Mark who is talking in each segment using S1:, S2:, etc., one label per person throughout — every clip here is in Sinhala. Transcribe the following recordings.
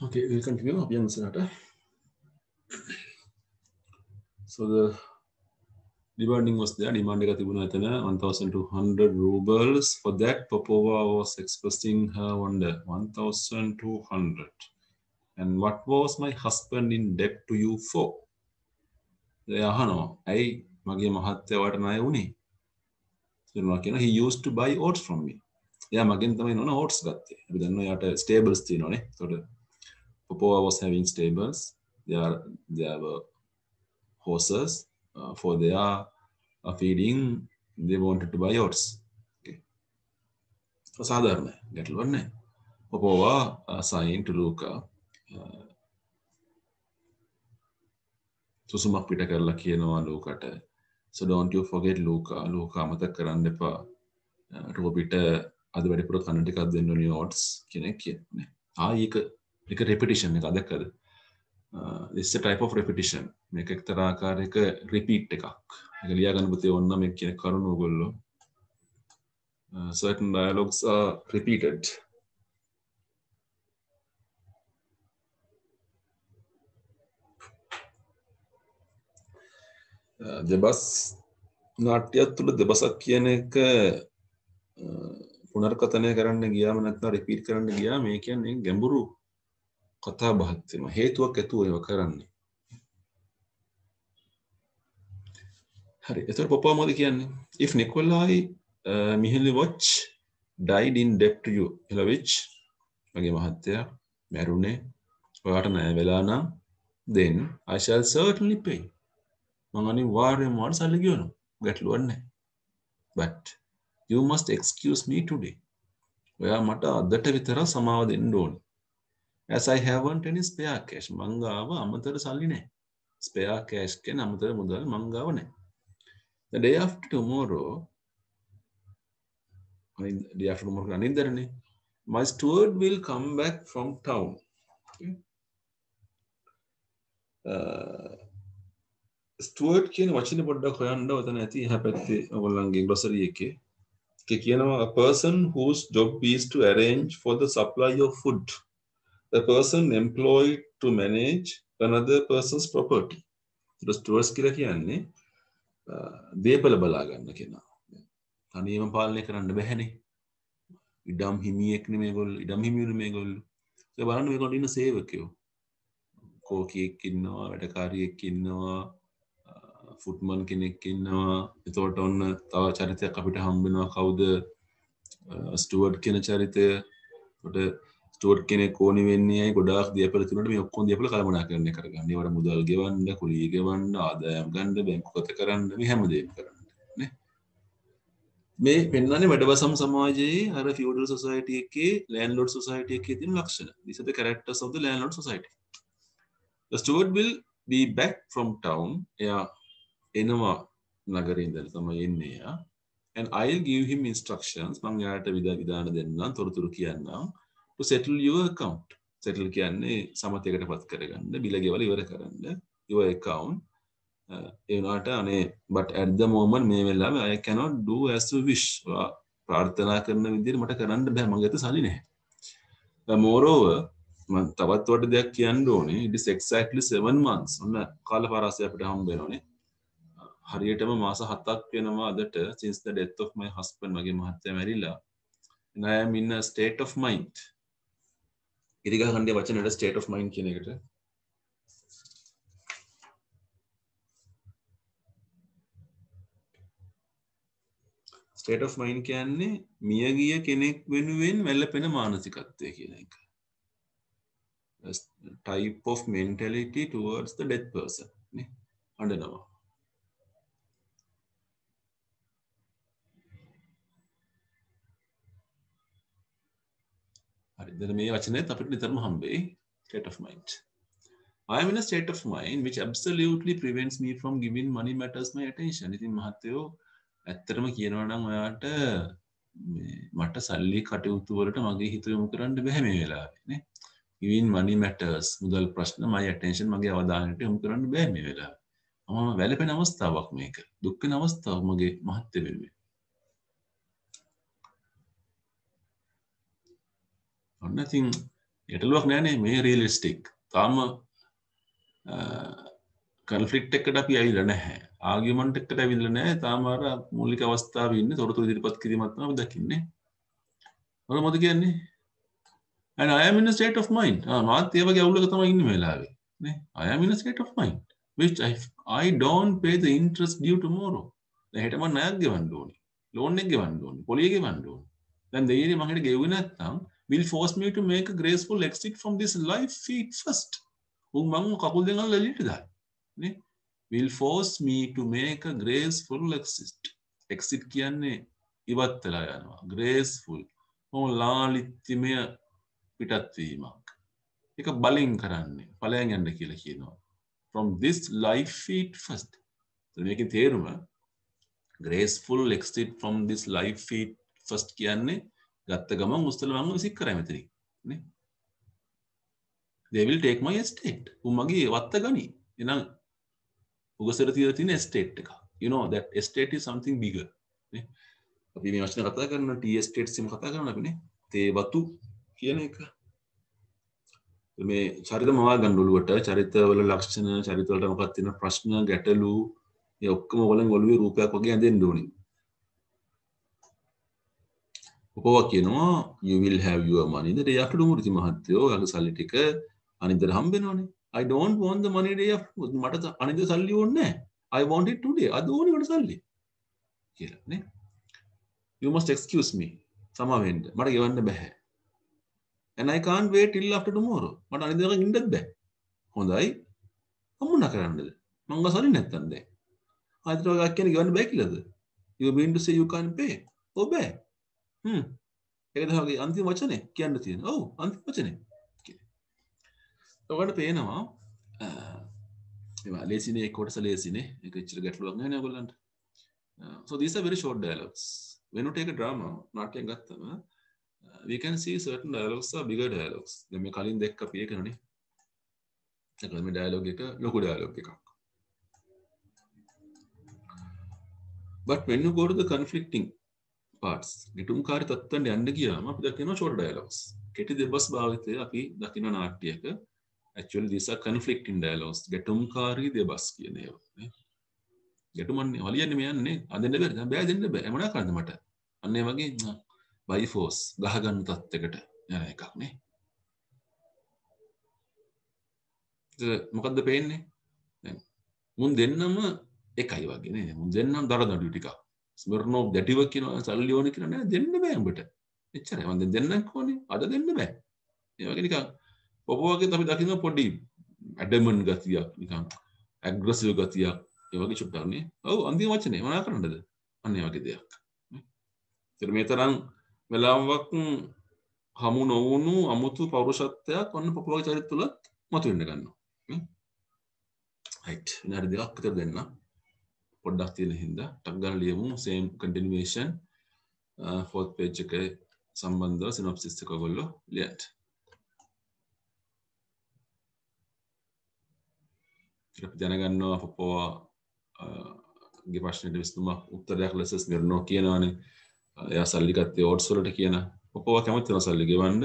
S1: Okay, we'll continue. Abhyang Sanata. So the demanding was there. Demand එක තිබුණා එතන 1,200 rubles. For that, Popova was expressing her wonder. 1,200. And what was my husband in debt to you for? එයා අහනවා. ඇයි මගේ මහත්තයා වට ණය වුණේ? කියනවා කියනවා he used to buy oats from me. එයා මගෙන් තමයි නෝන oats ගත්තේ. අපි දන්නවා යාට stables තියෙනවානේ. ඒතකොට Popova was having stables. There were horses for their feeding. They wanted to buy oats. Okay. සාධාරණ ගැටලුවක් නැහැ. Popova assigned to Luca සුසුමක් පිට කරලා කියනවා ලූකාට. So don't you forget Luca. Luca අමතක කරන්න එපා. රෝබිට අද වැඩිපුර කන ටිකක් දෙන්න ඕනේ oats කියන එක කියන්නේ. ඒක repetition එක අදකද? This is a type of repetition. මේක එක්තරා ආකාරයක repeat එකක්. ඒක ලියා ගන්න පුතේ ඕන නම් මේක කියන කරුණ ඕගොල්ලෝ. Certain dialogues are repeated. දෙබස් නාට්‍යයක් තුළ දෙබසක් කියන එක පුනර්කථනය කරන්න ගියාම නැත්නම් රිපීට් කරන්න ගියාම මේ කියන්නේ ගැඹුරු කතා බහක් වෙනවා. හේතුවක් ඇතුව ඒව කරන්නේ. හරි. එතකොට පොපා මොකද කියන්නේ? If Nikolai Mihailovich died in debt to you, Mikhailovich මගේ මහත්තයා මැරුණේ ඔයාට ණය වෙලා නම් then I shall certainly pay. මම අනිවාර්යයෙන්ම ඔයාට සල්ලි ගෙවනවා. ගැටලුවක් නැහැ. But you must excuse me today. ඔයා මට අදට විතර සමාව දෙන්න ඕනේ. As I haven't any spare cash. මං ගාව අමතර සල්ලි නැහැ. Spare cash කියන අමතර මුදල් මං ගාව නැහැ. The day after tomorrow, අනිද්දානේ my steward will come back from town. Okay. Steward කියන වචනේ පොඩ්ඩක් හොයන්න ඔතන ඇති එහා පැත්තේ ඔයගොල්ලන්ගේ ග්ලොසරි එකේ. ඒක කියනවා a person whose job is to arrange for the supply of food. The person employed to manage another person's property. So stewards කියලා කියන්නේ දේපල බලා ගන්න කෙනා. තනියම පාලනය කරන්න බැහැනේ. ඉඩම් හිමියෙක් නෙමෙයි මේගොල්ලෝ. ඉඩම් හිමියුනේ මේගොල්ලෝ. ඒ බලන්න මේගොල්ලෝ ඉන්න සේවකයෝ. කෝකියෙක් ඉන්නවා, වැඩකාරියෙක් ඉන්නවා, ෆුට්මන් කෙනෙක් ඉන්නවා. එතකොට ඔන්න තව චරිතයක් අපිට හම්බ වෙනවා කවුද? ස්ටුවර්ඩ් කියන චරිතය. එතකොට ස්ටුවර්ඩ් කෙනෙක් ඕනි වෙන්නේ ඇයි ගොඩාක් දියපල තුනට මේ ඔක්කොම දියපල කළමනාකරණය කරගන්න. ඒවට මුදල් ගෙවන්න, කුලිය ගෙවන්න, ආදායම් ගන්න, බැංකු ගත කරන්න, මේ හැමදේම කරන්න. නේ? මේ පෙන්වන්නේ වැඩවසම් සමාජයේ අර feudal society එකේ landlord society එකේ තියෙන ලක්ෂණ. These are the characters of the landlord society. The steward will be back from town. එයා එනවා නගරේ ඉඳලා තමයි එන්නේ එයා. And I'll give him instructions. මම යාට විධාන දෙන්නම්, තොරතුරු කියන්නම්. To settle your account. Settle කියන්නේ සමතයකටපත් කරගන්න, බිල ගෙවල ඉවර කරන්න. Your account. ඒ වුණාට අනේ but at the moment මේ වෙලාවේ I cannot do as you wish. ප්‍රාර්ථනා කරන විදිහට මට කරන්න බෑ. මගේ අත සල්ලි නැහැ. Moreover මම තවත් වට දෙයක් කියන්න ඕනේ. It is exactly 7 months. ඔන්න කාලපාරාසය අපිට හම්බ වෙනෝනේ. හරියටම මාස 7ක් වෙනවා අදට since the death of my husband. මගේ මහත්තයා මැරිලා. And I am in a state of mind. ඉරිගහ හන්දේ වචනේට state of mind කියන එකට state of mind කියන්නේ මියගිය කෙනෙක් වෙනුවෙන් වැළපෙන මානසිකත්වය කියන එක. Type of mentality towards the dead person. නේ? අඬනවා. හරි. දැන් මේ වචනේත් අපිට නිතරම හම්බෙයි state of mind. I am in a state of mind which absolutely prevents me from giving money matters my attention. ඉතින් මහත්තයෝ ඇත්තටම කියනවා නම් ඔයාට මට සල්ලි කටයුතු වලට මගේ හිත යොමු කරන්න බැහැ මේ වෙලාවේ නේ. Giving money matters මුදල් ප්‍රශ්න my attention මගේ අවධානයට යොමු කරන්න බැහැ මේ වෙලාවේ. මම වැළපෙන අවස්ථාවක් මේක. දුක් වෙන අවස්ථාවක් මගේ මහත්ය වෙනුවෙන්. ඔන්න ඉතින් ගැටලුවක් නෑනේ මේ රියලිස්ටික්. තාම කන්ෆ්ලික්ට් එකකට අපි ඇවිල්ලා නැහැ. ආගියුමන්ට් එකකට ඇවිල්ලා නැහැ. තාම අර මූලික අවස්ථාවේ ඉන්නේ තොරතුරු ඉදිරිපත් කිරීමක් තමයි දකින්නේ. මොකද කියන්නේ? And I am in a state of mind. මාත් ඒ වගේ අවුලක තමයි ඉන්නේ මේ වෙලාවේ. නේ? I am in a state of mind which I don't pay the interest due tomorrow. දැන් හෙට මම ණයක් ගෙවන්න ඕනේ. ලෝන් එක ගෙවන්න ඕනේ. පොලිය ගෙවන්න ඕනේ. දැන් දෙයියනේ මම හෙට ගෙවුවේ නැත්නම් will force me to make a graceful exit from this life feet first. උන් මම කකුල් දෙක අල්ලලා එළියට දායි. නේ? will force me to make a graceful exit. exit කියන්නේ ඉවත් වෙලා යනවා. graceful. ලාලිත්‍යමය පිටත් වීමක්. ඒක බලෙන් කරන්නේ. ඵලයන් යන්න කියලා කියනවා. From this life feet first. මේකේ තේරුම graceful exit from this life feet first කියන්නේ ගත්ත ගමන් උස්සල මම විසික් කරා මෙතනින්. නේ? They will take my estate. උන් මගේ වත්ත ගනි. එහෙනම් උගසර තියලා තියෙන estate එක. You know that estate is something bigger. නේ? අපි මේ වචන කතා කරන tea estates එක කතා කරන අපි නේ. තේ වතු කියන එක. මේ චරිත මවා ගන්න ඔළුවට චරිතවල ලක්ෂණ චරිතවලට මොකක්ද තියෙන ප්‍රශ්න ගැටලු ඒ ඔක්කොම වලින් ඔළුවේ රූපයක් වගේ ඇඳෙන්න ඕනේ. ඔපව කියනවා you will have your money the day after tomorrow. ඉතින් මහත්තයෝ යගේ සල්ලි ටික අනිද්දාට හම්බ වෙනවනේ. I don't want the money day after. මට අනිද්දා සල්ලි ඕනේ නැහැ. I want it today. අද ඕනේ මට සල්ලි. කියලා නේ. You must excuse me. සමා වෙන්න. මට ගෙවන්න බෑ. And I can't wait till after tomorrow. මට අනිද්දාට ඉන්නත් බෑ. හොඳයි. අම්මුණා කරන්නද? මං ගසලි නැත්තම් දැන්. ආයෙත් ඔය ගක් කියන්නේ ගෙවන්න බෑ කියලාද? You mean to say you can't pay? ඔව් බෑ. ඒක තමයි අන්තිම වචනේ කියන්න තියෙන්නේ. ඔව් අන්තිම වචනේ. ඔයාලට පේනවා ඒවා ලේසිනේ කොටස ලේසිනේ. ඒක ඉච්චර ගැටලුවක් නෑ නේ ඔයගොල්ලන්ට. So these are very short dialogues. When you take a drama, නාට්‍යයක් ගත්තම we can see certain dialogues are bigger dialogues. දැන් මේ කලින් දැක්ක අපි ඒකනේ. ඒක මේ dialogue එක ලොකු dialogue එකක්. But when you go to the conflicting parts, ගැටුම්කාරී තත්ත්වයන් යන්න ගියාම අපි දකිනවා short dialogues. කෙටි දෙබස් භාවිතය අපි දකින නාට්‍යයක actually these are conflicting dialogues. ගැටුම්කාරී දෙබස් කියන ඒවා නේ. ගැටුමන්නේ වලියන්නේ මේ යන්නේ අදෙන්න බැරි. දැන් බෑ දෙන්න බෑ. මොනා කරන්නද මට? අන්න ඒ වගේ by force ගහ ගන්න තත්යකට යන එකක් නේ. මොකද්ද පේන්නේ? දැන් මුන් දෙන්නම එකයි වගේ නේ. මුන් දෙන්නම දරදඬු ටිකක්. ස්මර්නෝව් දැටිව කියනවා සල්ලි ඕනේ කියලා නෑ දෙන්න බෑ උඹට. එච්චරයි. මම දෙන්නක් ඕනේ. අද දෙන්න බෑ. ඒ වගේ නිකන් පොපෝවගේ අපි දකින්න පොඩි ඇඩමන් ගතියක් නිකන් ඇග්‍රෙසිව් ගතියක් ඒ වගේ චුට්ටක් නේ. ඔව් අන්තිම වචනේ මොනා කරන්නද? අන්න ඒ වගේ දෙයක්. ඒතර මේ තරම් වෙලාවක් හමු නොවුණු අමුතු පෞරුෂත්වයක් ඔන්න පොපෝවගේ චරිත තුලත් මතුවෙන්න ගන්නවා. right. විනාඩි දෙකක් විතර දෙන්න. පොඩ්ඩක් තියෙන හින්දා ටක් ගන්න ලියමු same continuation fourth page එකේ සම්බන්ධව synopsis එක ඔයගොල්ලෝ ලියන්න. අපි දැනගන්නවා පොපෝවා ගේ ප්‍රශ්නෙට විසඳුමක් උත්තරයක් ලෙස ස්මිර්නෝ කියනවානේ. එයා සල්ලි ගත්තේ ඕට්ස් වලට කියන. පොපෝවා කැමති වෙන සල්ලි ගෙවන්න.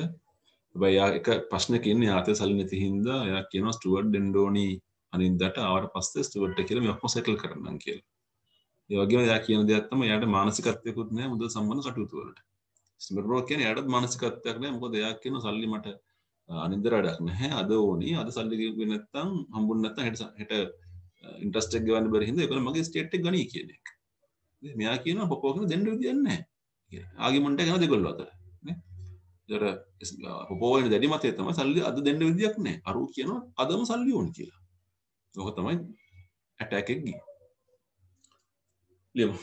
S1: හැබැයි එයා එක ප්‍රශ්නක ඉන්නේ යාතේ සල්ලි නැති හින්දා එයා කියනවා ස්ටුවර්ඩ් දෙන්න ඕනි අනිද්දාට ආවට පස්සේ ස්ටුවර්ඩ් කියලා මේ ඔක්කොම සෙටල් කරන්නම් කියලා. ඒ වගේම එයා කියන දෙයක් තමයි එයාට මානසිකත්වයකුත් නැහැ මුදල් සම්බන්ධ කටයුතු වලට. ස්මිර්නෝ කියන්නේ එයාටත් මානසිකත්වයක් නැහැ. මොකද එයා කියන සල්ලි මට අනිද්දට වැඩක් නැහැ. අද ඕනි. අද සල්ලි ගෙවුවේ නැත්තම් හම්බුනේ නැත්තම් හෙට ඉන්ට්‍රස්ට් එක ගෙවන්න බැරි හින්දා ඒකල මගේ ස්ටේට් එක ගනී කියන එක. ඉතින් මෙයා කියනවා පොපෝ කියන දෙන්න විදියක් නැහැ. කියලා. ආගියුමන්ට් එක යනවා දෙගොල්ලෝ අතර. නේ? ඒතර පොපෝ වෙන දැඩි මතය තමයි සල්ලි අද දෙන්න විදියක් නැහැ. අරු කියනවා අදම සල්ලි ඕනි කියලා. ඒක තමයි ඇටැක් එක ගියේ. ලියමු.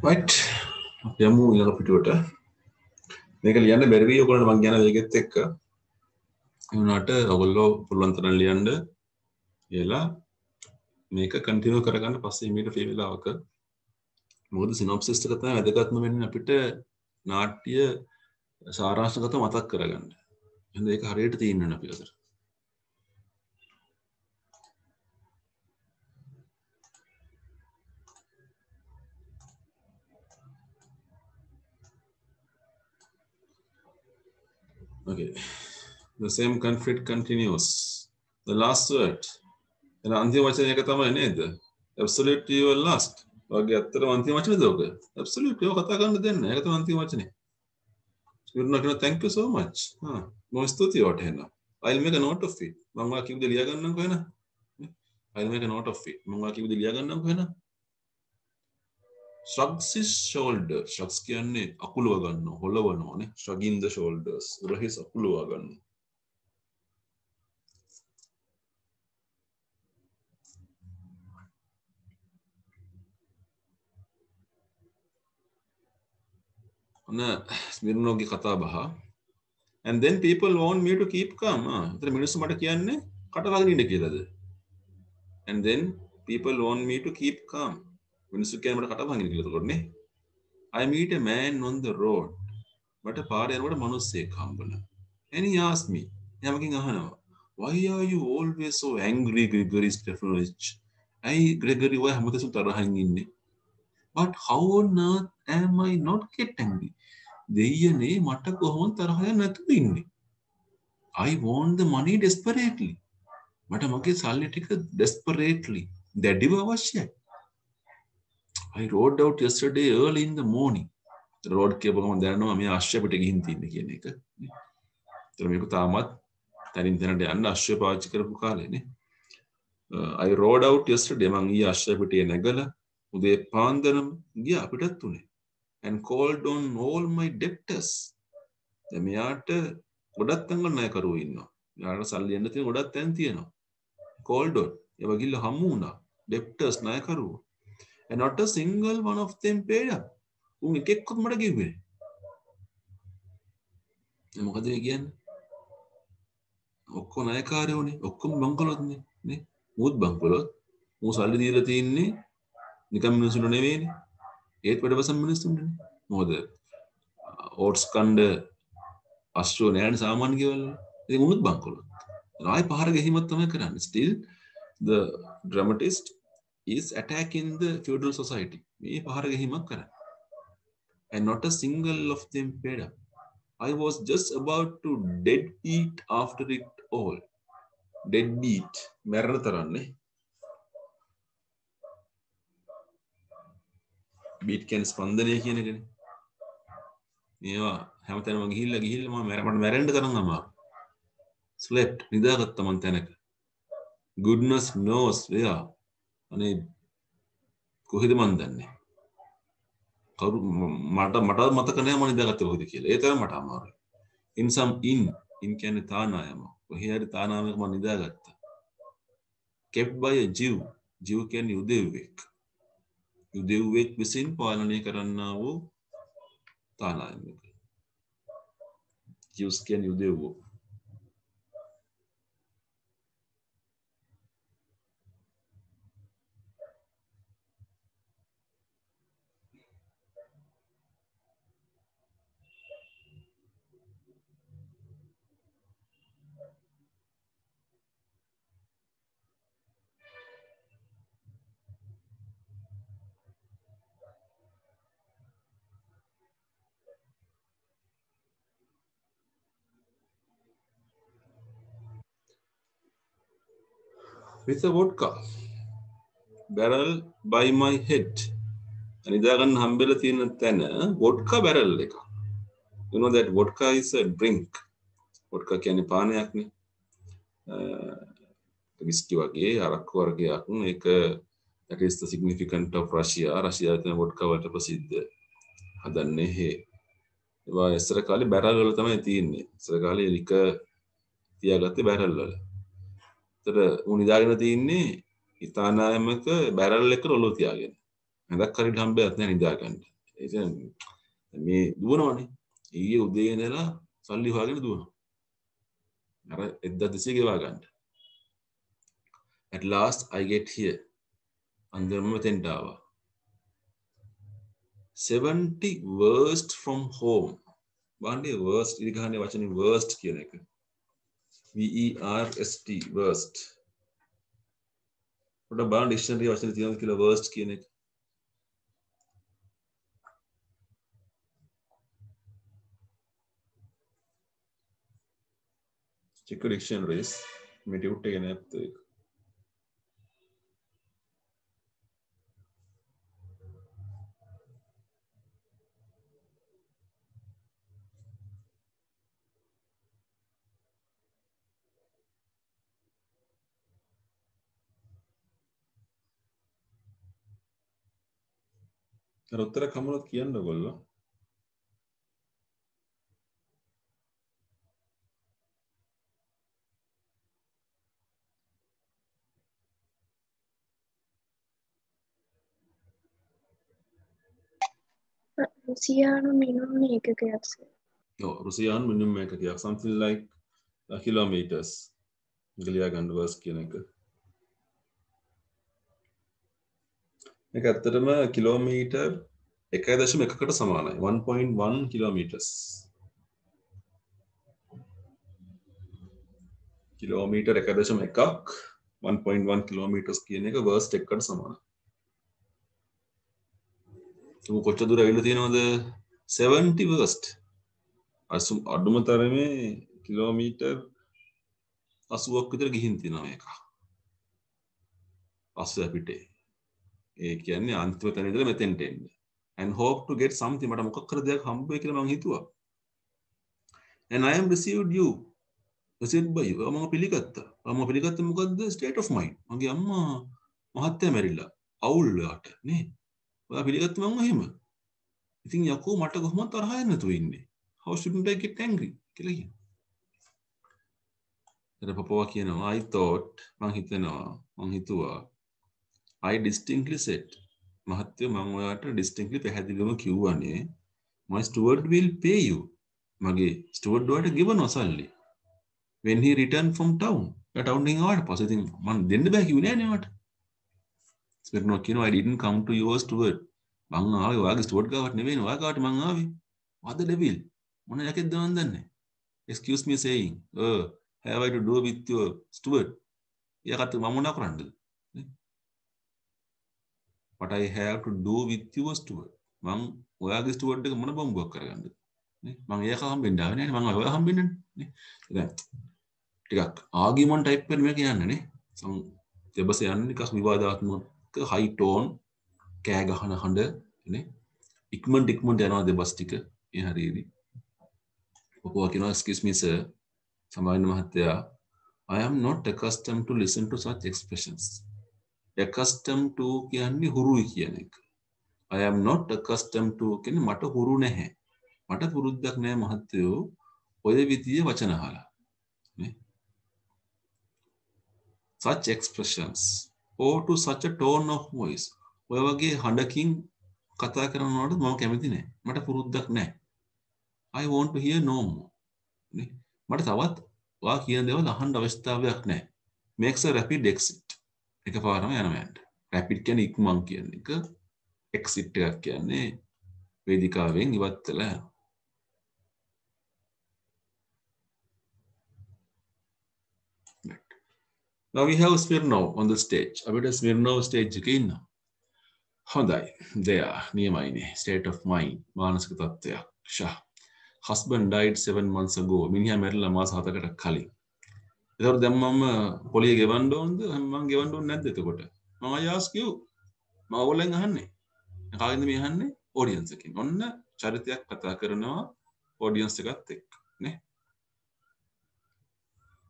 S1: right යමු ඊළඟ පිටුවට මේක ලියන්න බැරි වෙයි ඔයගොල්ලන්ට මම කියන වේගෙත් එක්ක ඒ වුණාට ඔයගොල්ලෝ පුළුවන් තරම් ලියන්න කියලා මේක කන්ටිනියු කරගන්න පස්සේ මේක ෆී වෙලාවක මොකද සිනොප්සිස් එක තමයි වැදගත්ම වෙන්නේ අපිට නාට්‍ය සාරාංශගත මතක් කරගන්න. එහෙනම් ඒක හරියට තියෙන්න ඕන අපි අතර. Okay. The same conflict continues. The last word. එන අන්තිම වචනය එක තමයි නේද? Absolutely your last. වගේ ඇත්තටම අන්තිම වචනේද ඔක? Absolutely ඔය කතා කරන්න දෙන්න. ඒක තමයි අන්තිම වචනේ. You're thank you so much. මොකද ස්තුතියි වට එහෙනම්. I'll make a note of it. මම ඔයා කිව්ද ලියා ගන්නම්කො එහෙනම්. I'll make a note of it. මම ඔයා කිව්ද ලියා ගන්නම්කො එහෙනම්. Shrugs his shoulder. Shrugs කියන්නේ අකුලව ගන්නවා, හොලවනවානේ. Shrugging the shoulders. උරහිස් අකුලව ගන්නවා. ස්මිර්නෝගේ කතා බහ. And then people want me to keep calm. එතන මිනිස්සු මට කියන්නේ කට වහගෙන ඉන්න කියලාද? And then people want me to keep calm. මිනිස්සු කියන්නේ මට කට වහගෙන ඉන්න කියලා එතකොට නේ. I meet a man on the road. මට පාරේ යනකොට මිනිස්සෙක් හම්බුණා. And he asked me. යමකින් අහනවා. Why are you always so angry, Gregory Stefanovich? ඇයි Gregory ඔය හැමතිස්සෙම තරහින් ඉන්නේ? But how on earth am I not get angry? දෙයියනේ මට කොහොමද තරහ නැතුව ඉන්නේ? I want the money desperately. මට මගේ සල්ලි ටික desperately දැඩිව අවශ්‍යයි. I rode out yesterday early in the morning. road කියපුවම දැනනවා මේ අශ්වය පිට ගිහින් තින්නේ කියන එක. ඒතර මේක තාමත් තනින් තනට යන්න අශ්වය පාවිච්චි කරපු කාලේනේ. I rode out yesterday මං ඊ අශ්වය පිටේ නැගලා උදේ පාන්දරම ගියා පිටත් උනේ. And called on all my debtors. දැන් මෙයාට ගොඩක් තැන්වල ණයකරුවෝ ඉන්නවා. මෙයාට සල්ලි යන්න තියෙන ගොඩක් තැන් තියෙනවා. Called on. ඒවා ගිල්ල හමු වුණා. debtors ණයකරුවෝ. And not a single one of them paid up. උන් එකෙක්වත් මට කිව්වේ නෑ. මොකද ඒ කියන්නේ? ඔක්කොම ණයකාරයෝනේ. ඔක්කොම බංකොලොත්නේ නේ. මුත් බංකොලොත්. මු සල්ලි දීලා තින්නේ නිකම් මිනිස්සුන්ට නෙවෙයිනේ. ඒත් වැඩවසම් මිනිස්සුන්ටනේ. මොකද ඕට්ස් කණ්ඩ අශ්‍රෝ නෑනේ සාමාන්‍ය ගෙවල් වල. ඉතින් උනුත් බංකොලොත්. ආයි පහර ගැහිමක් තමයි කරන්නේ. Still the dramatist is attacking the feudal society. මේ පහර ගැහිමක් කරන්නේ. And not a single of them paid up. I was just about to deadbeat after it all. Deadbeat. මැරෙන තරන්නේ. beat කියන්නේ ස්පන්දනය කියන එකනේ. මේවා හැමතැනම ගිහිල්ලා මට මැරෙන්න තරම් අමාරු. slept නිදාගත්ත මං තැනක. goodness knows where. අනේ කොහෙද මන් දන්නේ. මට මතක නෑ මම නිදාගත්තේ කොහෙද කියලා. ඒ තරම් මට අමාරුයි. in some inn කියන්නේ තානායම. කොහේ හරි තානායමක මම නිදාගත්තා. kept by a Jew. Jew කියන්නේ යුදෙව්වෙක්. යුදෙව්වෙක් විසින් පාලනය කරන්නා වූ තානායමක. Jews කියන්නේ යුදෙව්වෝ. With a vodka barrel by my head. අනිදා ගන්න හම්බෙලා තියෙන තැන vodka barrel එක. You know that vodka is a drink. vodka කියන්නේ පානයක්නේ. විස්කි වගේ අරක්කු වර්ගයක්. ඒක that is the significant of Russia. Russia තියෙන vodka වලට ප්‍රසිද්ධ. හදන්නේ හේ. ඒවා ඉස්සර කාලේ බැරල් වල තමයි තියෙන්නේ. ඉස්සර කාලේ ලික තියාගත්තේ බැරල් වල. ඒතර උන් නිදාගෙන තින්නේ ඉතානායමක බැරල් එක ඔලුව තියාගෙන. හදක් හරියට හම්බෙයක් නැහැ නිදා ගන්න. මේ දුවනවනේ. ඊයේ උදේ ඉඳලා සල්ලි හොයාගෙන දුවනවා. අර 1200 ගෙවා ගන්න. At last I get here. අන්දරම මෙතෙන්ට ආවා. 70 worst from home. බාන්නේ worst ඉරි ගහන්නේ වචනේ worst කියන එක. WERST worst. පොඩ්ඩක් බලන්න ඩික්ෂනරි වචනේ තියෙනවද කියලා worst කියන එක. check dictionaries. මේ ටියුට් එක නැත්ද ඒක. උත්තර කමලත් කියන්න ඔයගොල්ලෝ.
S2: රුසියානු මිනුම් ඒකකයක් සර්.
S1: ඔව් රුසියානු මිනුම් ඒකකයක් something like kilometers. ගලියා ගන්න වර්ස් කියන එක. මේක ඇත්තටම කිලෝමීටර් 1.1කට සමානයි 1.1 kilometers. කිලෝමීටර් 1.1ක් 1.1 kilometers කියන එක වර්ස්ට් එකකට සමානයි. ඌ කොච්චර දුර ඇවිල්ලා තියෙනවද 70 worst. අඩුම තරමේ කිලෝමීටර් 80ක් විතර ගිහින් තියෙනවා මේක. අස්ස පිටේ. ඒ කියන්නේ අන්තිම තැන ඉඳලා මෙතෙන්ට එන්න. And hope to get something මට මොකක් කර දෙයක් හම්බ වෙයි කියලා මං හිතුවා. And I am received you. received by you. මම පිළිගත්තා. මම පිළිගත්තේ මොකද්ද? state of mind. මගේ අම්මා මහත්තයා මැරිලා. අවුල් වලට නේ. ඔයා පිළිගත්තේ මම එහෙම. ඉතින් යකෝ මට කොහොමද තරහ යන්නේ නැතුව ඉන්නේ? How shouldn't I get angry? කියලා කියනවා. ඊට පපුවා කියනවා I thought මං හිතුවා I distinctly said මහත්තයෝ මම ඔයාට distinctly පැහැදිලිවම කිව්වනේ my steward will pay you මගේ steward ඔයාට ගෙවනවා සල්ලි when he returned from town town එකෙන් ආවට පස්සේ ඉතින් මං දෙන්න බෑ කිව්වේ නෑනේ ඔයාට ස්පිරිනෝ කියනවා I didn't come to your steward මං ආවේ ඔයාගේ steward ගාවට නෙවෙයි ඔයා ගාවට මං ආවේ what the devil මොන යකෙක්ද මන් දන්නේ excuse me saying have I to do with your steward යකට මම මොනා කරන්නද what I have to do with your steward මං ඔයාගේ steward එක මොන බම්බුවක් කරගන්නද නේ මං ඒක හම්බෙන්න ආවේ නෑනේ මං ඔයා හම්බෙන්නේ නේ දැන් ටිකක් ආගියුමන්ට් ටයිප් එකක් මේක යන්නේ නේ දෙබස යන්නේ නිකන් විවාදාත්මක හයි ටෝන් කෑ ගහන හඬ නේ ඉක්මනට යනවා දෙබස් ටික ඒ හරියදී ඔපුවා කියනවා excuse me sir සමාවෙන්න මහත්තයා I am not accustomed to listen to such expressions accustomed to කියන්නේ හුරුයි කියන එක I am not accustomed to කියන්නේ මට හුරු නැහැ මට පුරුද්දක් නැහැ මහත්තයෝ ඔය විදිහේ වචන අහලා නේ such expressions or to such a tone of voice ඔය වගේ හඬකින් කතා කරනවට මම කැමති නැහැ මට පුරුද්දක් නැහැ I want to hear no more නේ මට තවත් ඔයා කියන දේවල් අහන්න අවශ්‍යතාවයක් නැහැ makes a rapid exit එකපාරම යනවා යන්න rapid කියන්නේ ඉක්මන් කියන එක exit එකක් කියන්නේ වේදිකාවෙන් ඉවත් වෙලා යනවා now we have Smirnov on the stage අපිට Smirnov stage එකේ ඉන්නවා හොඳයි there නියමයිනේ state of mind මානසික තත්ත්වයක් ෂා husband died 7 months ago මිනිහා මැරිලා මාස 7කට කලින් ඒතකොට දැන් මම පොලිය ගෙවන්න ඕනද මම ගෙවන්න ඕනේ නැද්ද එතකොට මම I ask you මම ඕගොල්ලෙන් අහන්නේ කාගෙන්ද මේ අහන්නේ ඔඩියන්ස් එකෙන් ඔන්න චරිතයක් කතා කරනවා ඔඩියන්ස් එකත් එක්ක නේ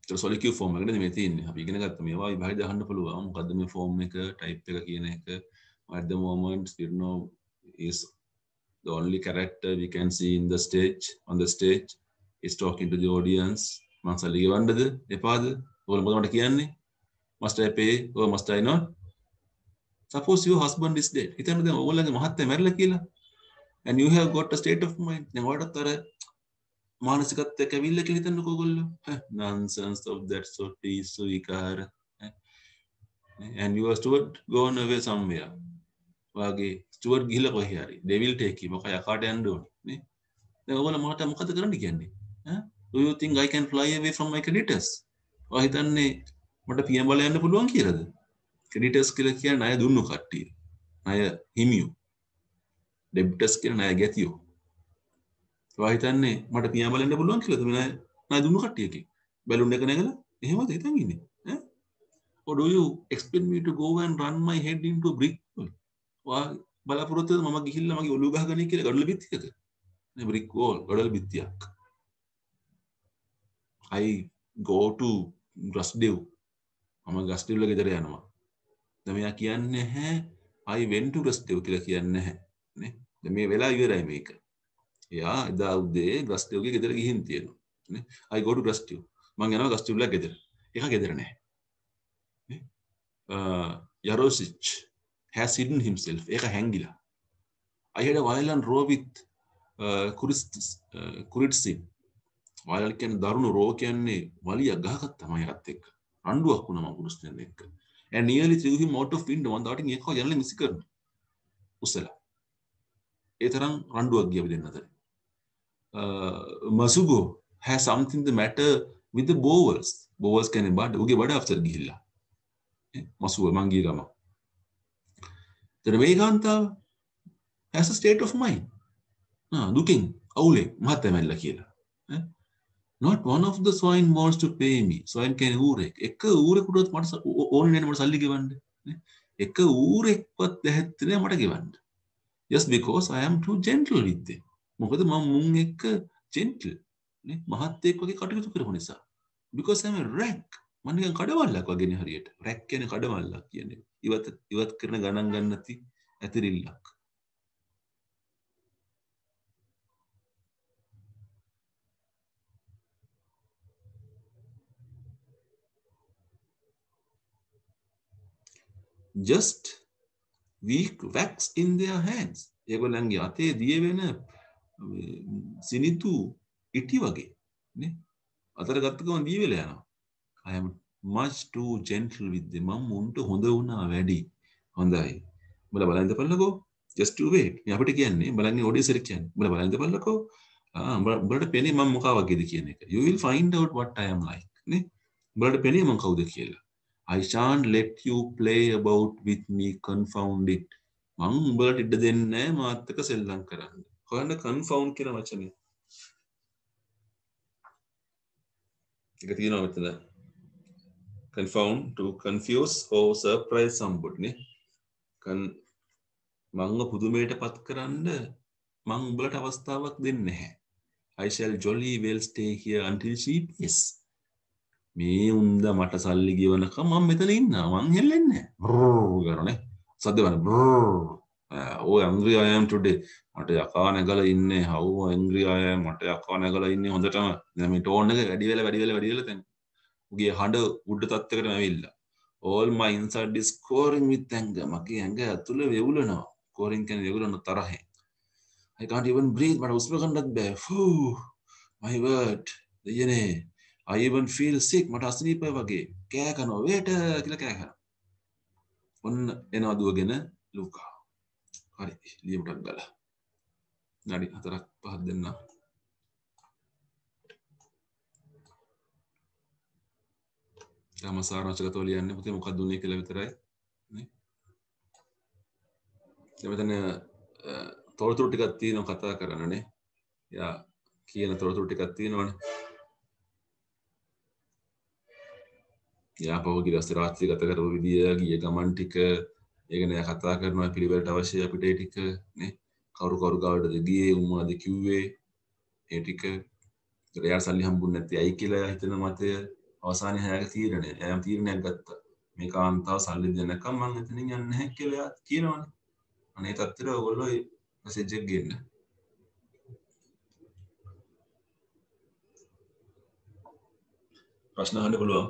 S1: ඒක සොලිකියු ෆෝම් එකනේ මේ තියෙන්නේ අපි ඉගෙන ගත්ත මේවා විභාගය දාන්න පුළුවන් මොකද්ද මේ ෆෝම් එක ටයිප් එක කියන එක at the moment Smirnov is the only character we can see in the stage on the stage is talking to the audience මං සල්ලි ගෙවන්නද එපාද ඔයාලා මොකද මට කියන්නේ must I pay or must I not suppose your husband is dead හිතන්න දැන් ඔයගොල්ලන්ගේ මහත්තයා මැරිලා කියලා and you have got a state of mind. දැන් ඔයාලට අර මානසිකත්වයක් ඇවිල්ලා කියලා හිතන්නකෝ ඔයගොල්ලෝ. Nonsense of that sort is so විකාර. And you are steward gone away somewhere. වාගේ steward ගිහිල්ලා කොහේ හරි. They will take you. මොකද යකාට යන්න ඕනේ නේ. දැන් ඔයගොල්ලෝ මට මොකද කරන්න කියන්නේ? Do you think I can fly away from my creditors? ඔයා හිතන්නේ මට පියම් බල යන්න පුළුවන් කියලාද? creditors කියලා කියන්නේ ණය දුන්නු කට්ටිය. ණය හිමියෝ. debtors කියලා ණය ගැතියෝ. ඔයා හිතන්නේ මට පියම් බල යන්න පුළුවන් කියලාද? මේ ණය දුන්නු කට්ටියගේ. බැලුන් එක නැගලා එහෙමද හිතන් ඉන්නේ? Or do you expect me to go and run my head into a brick wall? ඔයා බලාපොරොත්තු වෙනවද මම ගිහිල්ලා මගේ ඔළුව ගහගන්නේ කියලා ගඩොල් බිත්තියක? නේ brick wall ගඩොල් බිත්තියක්. I go to Grasdev. මම Grasdev වල ගෙදර යනවා. දැන් මෙයා කියන්නේ නැහැ I went to Grasdev කියලා කියන්නේ නැහැ නේ. දැන් මේ වෙලාව ඉවරයි මේක. එයා එදා උදේ Grasdev ගේ ගෙදර ගිහින් තියෙනවා නේ. I go to Grasdev. මම යනවා Grasdev වල ගෙදර. ඒක ගෙදර නැහැ. නේ. Yarosich has hidden himself. ඒක හැංගිලා. I had a violent row with Kuritsin. Violent කියන්නේ දරුණු රෝ කියන්නේ වලියක් ගහගත්තා මම එකත් එක්ක. රණ්ඩුවක් වුණා මම කුරුස්තෙන් එක්ක. And nearly threw him out of window. මම දාටින් එකව යනලි මිස් කරනවා. උස්සලා. ඒ තරම් රණ්ඩුවක් ගියා අපි දෙන්න අතර. Masugo has something the matter with the bowels. Bowels කියන්නේ බඩ. උගේ බඩ අෆ්සර් ගිහිල්ලා. මසුව මං ගිය ගම. තර වේගාන්තාව has a state of mind. දුකින් අවුලෙන් මහත් ඇමැල්ලා කියලා. Not one of the swine wants to pay me. Swine කියන්නේ ඌරෙක්. එක ඌරෙකුටවත් මට ඕනේ නැහැ මට සල්ලි ගෙවන්න. එක ඌරෙක්වත් දැහැත්තේ නැහැ මට ගෙවන්න. Just because I am too gentle with them. මොකද මම මුන් එක්ක gentle නේ මහත් එක්ක වගේ කටයුතු කරපු නිසා. Because I am a rat. මම නිකන් කඩවල්ලක් වගේනේ හරියට. රැක් කියන්නේ කඩවල්ලක් කියන්නේ. ඉවත් කරන ගණන් ගන්න නැති ඇතිරිල්ලක්. Just weak wax in their hands. ඒගොල්ලන්ගේ අතේ දිය වෙන සිනිතු ඉටි වගේ නේ. අතර ගත්ත ගමන් දිය වෙලා යනවා. I am much too gentle with them. මම උන්ට හොඳ වුණා වැඩි. හොඳයි. උඹලා බලන්න ඉඳපල්ලකෝ. Just to wait. මේ අපිට කියන්නේ බලන්නේ ඔඩියසර් කියන්නේ. උඹලා බලන්න ඉඳපල්ලකෝ. උඹලට පෙනේ මම මොකා වගේද කියන එක. You will find out what I am like. නේ. උඹලට පෙනේ මම කවුද කියලා. I shan't let you play about with me, confound it. මං උඹලට ඉඩ දෙන්නේ නැහැ මාත් එක්ක සෙල්ලම් කරන්න. හොයන්න confound කියන වචනේ. ඒක තියෙනවා මෙතන. Confound, to confuse or surprise somebody නේ. මංව පුදුමයටපත් කරන්න මං උඹලට අවස්ථාවක් දෙන්නේ නැහැ. I shall jolly well stay here until she pays. මේ උන්ද මට සල්ලි ගෙවනකම් මම මෙතන ඉන්නවා. මං හෙල්ලෙන්නේ නැහැ. කරන්නේ. සද්ද වන. Oh angry I am today. මට යකා නැගලා ඉන්නේ. How angry I am. මට යකා නැගලා ඉන්නේ හොඳටම. දැන් මේ ටෝන් එක වැඩි වෙලා දැන්. උගේ හඬ උඩ තත්ත්වයකටම ඇවිල්ලා. All my inside is scoring with anger. මගේ ඇඟ ඇතුළේ වෙවුලනවා. scoring කියන්නේ වෙවුලන තරහෙන්. I can't even breathe. මට හුස්ම ගන්නත් බෑ. My word. දෙයනේ. I even feel sick. මට අසනීපයි වගේ. කෑ කරනවා. wait කියලා කෑ කරනවා. ඔන්න එනවා දුවගෙන ලූකා. හරි. ලියමුටක් ගාලා. නඩි 4ක් 5ක් දෙන්න. සාරාංශගතව ලියන්නේ පුතේ මොකක්ද උනේ කියලා විතරයි නේ. එතන තොරතුරු ටිකක් තියෙනවා කතා කරන්න නේ. යා කියන තොරතුරු ටිකක් තියෙනවනේ. යා පහුගිය දවස් රාත්‍රී ගත කරපු විදිය ගිය ගමන් ටික ඒක නෑ කතා කරනවා පිළිවෙලට අවශ්‍ය අපිට ඒ ටික නේ. කවුරු ගාවටද ගියේ උම්මාද කිව්වේ ඒ ටික. එයාට සල්ලි හම්බුනේ නැති ඇයි කියලා හිතන මතය අවසානයේ හැයක තීරණය. එයාම තීරණයක් ගත්තා. මේ කාන්තාව සල්ලි දෙනකම් මං එතනින් යන්නේ නැහැ කියලා කියනවනේ. අනේ තත්තර ඔයගොල්ලෝ මෙසේජ් එක ගන්න. ප්‍රශ්න අහන්න පුළුවන්.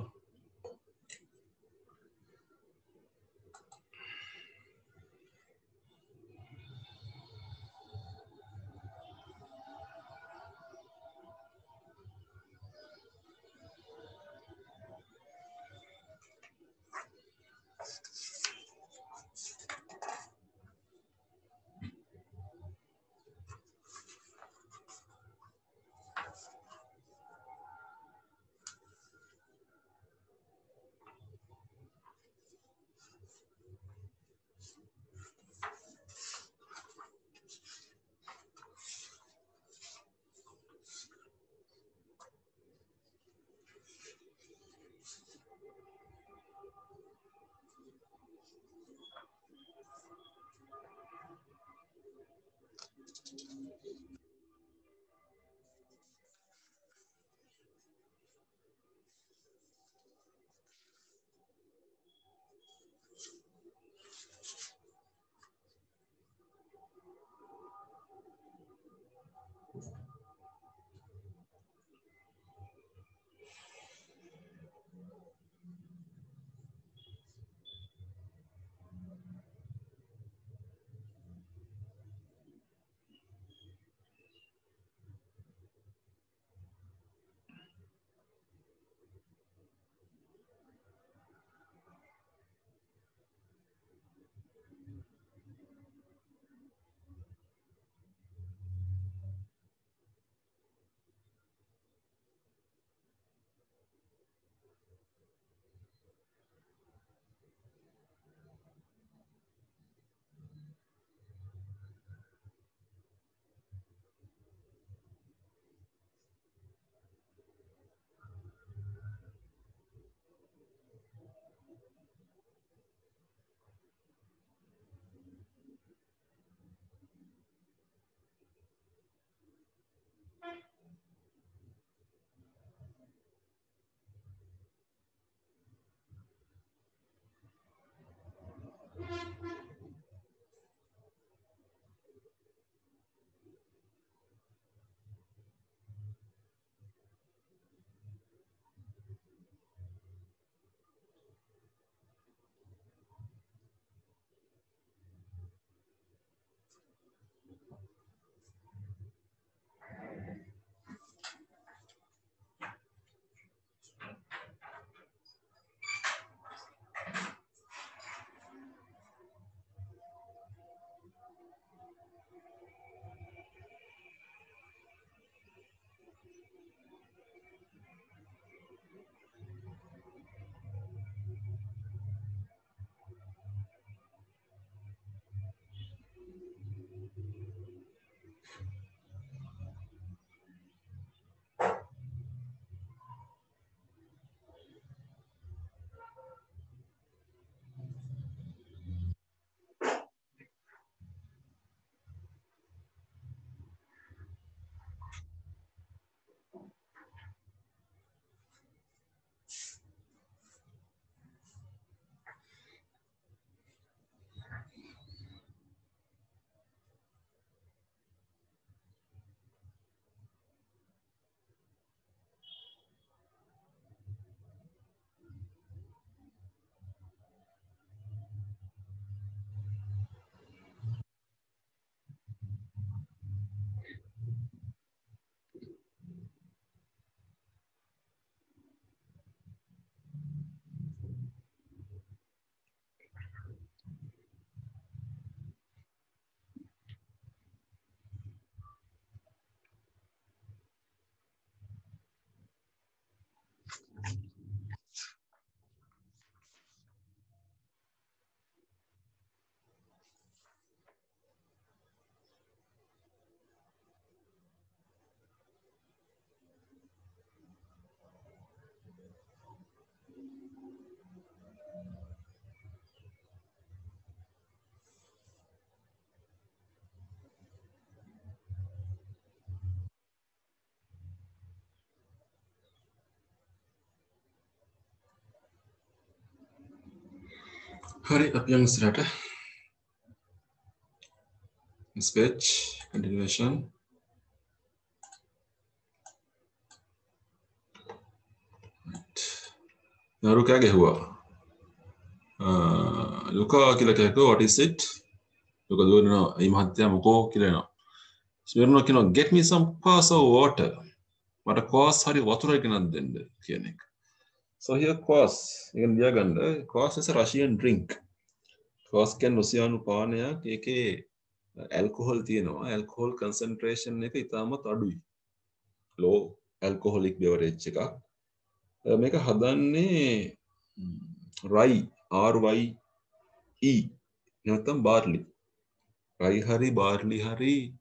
S1: Hari up yang serata. Speech continuation. Naruka gehua. Luka kila keko, what is it? Luka do no imahatya moko kila no. So no kino get me some pass of water. But a course hari water again then kiyanek. So here course again diaganda course is a Russian drink. Course can Russian paanaya keke alcohol තියෙනවා. Alcohol concentration එක ඉතාමත් අඩුයි. Low alcoholic beverage එකක්. මේක හදන්නේ rye RYE නැත්නම් barley. rye hari barley hari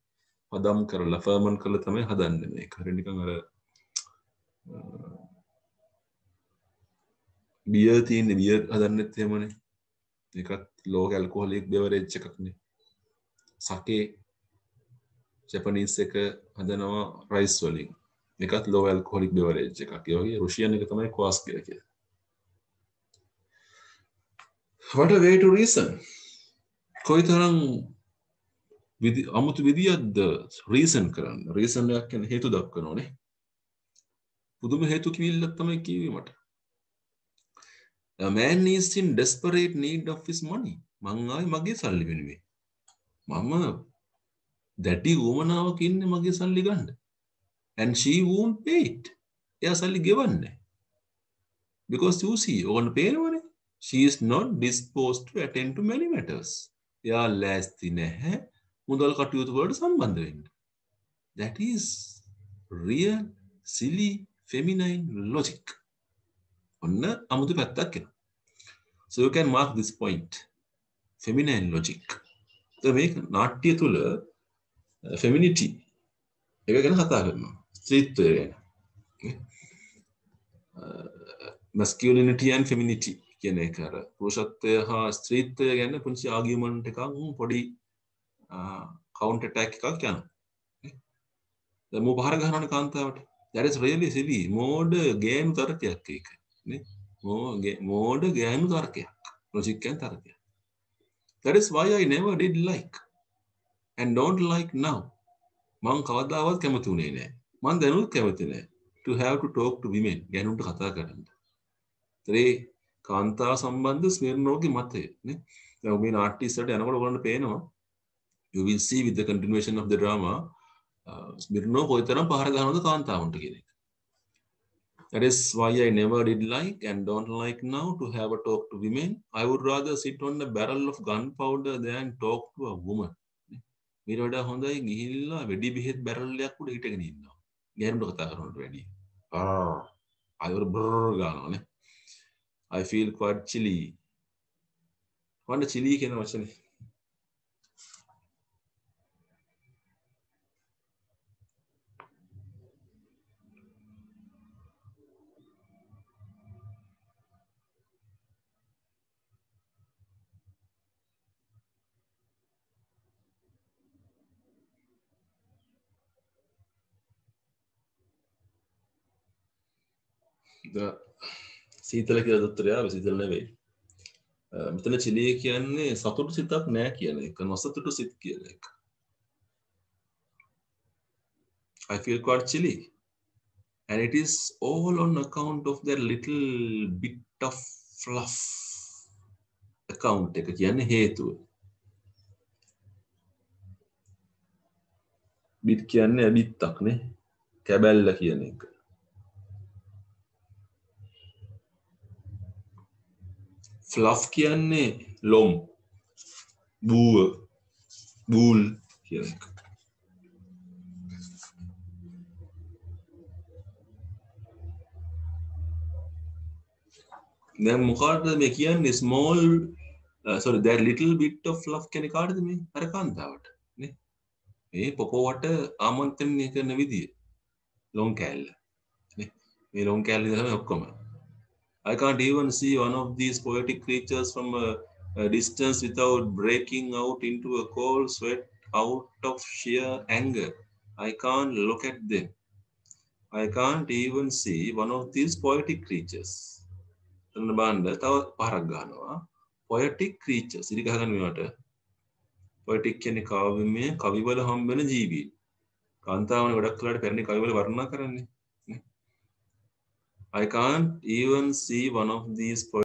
S1: හදම් කරලා ferment කරලා තමයි හදන්නේ මේක. හරිය නිකන් අර beer තියෙන්නේ beer හදන්නෙත් එහෙමනේ. ඒකත් low alcoholic beverage එකක්නේ. sake Japanese එක හදනවා රයිස් වලින්. එකත් low alcoholic beverage එකක්. ඒ වගේ රුසියන් එක තමයි ක්වාස් කියලා කියන්නේ. What a way to reason. කොයිතරම් අමුතු විදියක්ද රීසන් කරන්න. රීසන් එකක් කියන්නේ හේතු දක්වනෝනේ. පුදුම හේතු කිවිල්ලක් තමයි කිව්වේ මට. A man is in desperate need of his money. මං ආයි මගේ සල්ලි වෙනුවෙන්. මම දැටි උවමනාවක ඉන්නේ මගේ සල්ලි ගන්න. And she won't pay it. එයා සල්ලි ගෙවන්නේ. Because you see, ඕන පේනවනේ. She is not disposed to attend to many matters. එයා ලෑස්ති නැහැ මුදල් කටයුතු වලට සම්බන්ධ වෙන්න. That is real silly feminine logic. ඔන්න අමුතු පැත්තක් එනවා. So you can mark this point. Feminine logic. මේක නාට්‍ය තුල femininity එක ගැන කතා කරනවා. ස්ත්‍රීත්වය ගැන. Masculinity and femininity කියන එක අර පුරුෂත්වය හා ස්ත්‍රීත්වය ගැන පුංචි ආගියුමන්ට් එකක් පොඩි කවුන්ටර් ඇටැක් එකක් යනවා. දැන් මෝ පහර ගහනවනේ කාන්තාවට. That is really silly. මෝඩ ගෑනු තර්කයක් ඒක. නේ? මෝඩ ගෑනු තර්කයක්. logic and තර්කයක්. That is why I never did like and don't like now. මං කවදාවත් කැමති උනේ නැහැ. මං දැනුත් කැමති නැහැ. To have to talk to women. ගෑනුන්ට කතා කරන්න. ඒ කාන්තාව සම්බන්ධ ස්මිර්නෝගේ මතය නේ. දැන් මේ නාට්‍ය ඉස්සරට යනකොට ඔයගොල්ලන්ට පේනවා. You will see with the continuation of the drama ස්මිර්නෝ කොයිතරම් පහර ගන්නවද කාන්තාවන්ට කියන එක. That is why I never did like and don't like now to have a talk to women. I would rather sit on a barrel of gunpowder than talk to a woman. මීට වඩා හොඳයි ගිහිල්ලා වෙඩි බෙහෙත් බැරල් එකක් උඩ හිටගෙන ඉන්නවා. ගෑනුන්ට කතා කරනවට වැඩිය. අයවර බර් ගන්නවානේ. I feel quite chilly. වන්න chilly කියන වචනේ. සීතල කියලා දොස්තරයා සීතල නෙවෙයි. මෙතන චිලිය කියන්නේ සතුටු සිතක් නෑ කියන එක. නොසතුටු සිත කියන එක. I feel quite chilly. And it is all on account of that little bit of fluff. Account එක කියන්නේ හේතුව. bit කියන්නේ බිත්තක් නේ. කැබැල්ල කියන එක. Fluff කියන්නේ ලොම් බූල් කියන එක. දැන් මොකටද මේ කියන්නේ small that little bit of fluff කියන්නේ කාටද මේ අර කාන්තාවට නේ මේ පොපෝවට ආමන්ත්‍රණය කරන විදිය ලොම් කෑල්ල නේ මේ ලොම් කෑල්ල තමයි ඔක්කොම. I can't even see one of these poetic creatures from a distance without breaking out into a cold sweat out of sheer anger. I can't look at them. I can't even see one of these poetic creatures. තන බාණ්ඩ තව පාරක් ගන්නවා. Poetic creatures. ඉරි ගහගන්න මේවට. Poetic කියන්නේ කාව්‍යමය කවිවල හම්බෙන ජීවී. කාන්තාවනේ ගොඩක් කලකට පැරණි කවිවල වර්ණනා කරන්නේ. I can't even see one of these